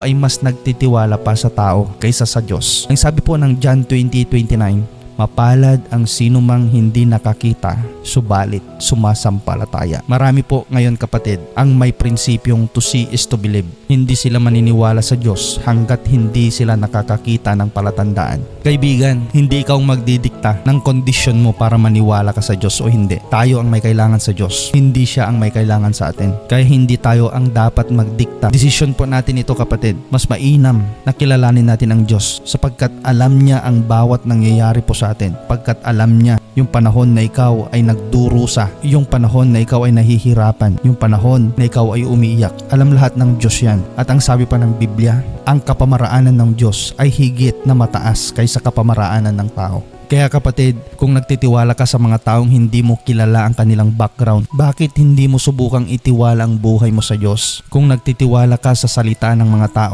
ay mas nagtitiwala pa sa tao kaysa sa Diyos. Ang sabi po ng John 20:29, mapalad ang sinumang hindi nakakita, subalit sumasampalataya. Marami po ngayon kapatid ang may prinsipyong to see is to believe. Hindi sila maniniwala sa Diyos hanggat hindi sila nakakakita ng palatandaan. Kaibigan, hindi ikaw magdidikta ng kondisyon mo para maniwala ka sa Diyos o hindi. Tayo ang may kailangan sa Diyos. Hindi siya ang may kailangan sa atin. Kaya hindi tayo ang dapat magdikta. Desisyon po natin ito kapatid. Mas mainam na kilalanin natin ang Diyos sapagkat alam niya ang bawat nangyayari po sa atin. Pagkat alam niya yung panahon na ikaw ay nagdurusa, yung panahon na ikaw ay nahihirapan, yung panahon na ikaw ay umiiyak. Alam lahat ng Diyos yan. At ang sabi pa ng Biblia, ang kapamaraanan ng Diyos ay higit na mataas kaysa kapamaraanan ng tao. Kaya kapatid, kung nagtitiwala ka sa mga taong hindi mo kilala ang kanilang background, bakit hindi mo subukang itiwala ang buhay mo sa Diyos? Kung nagtitiwala ka sa salita ng mga tao,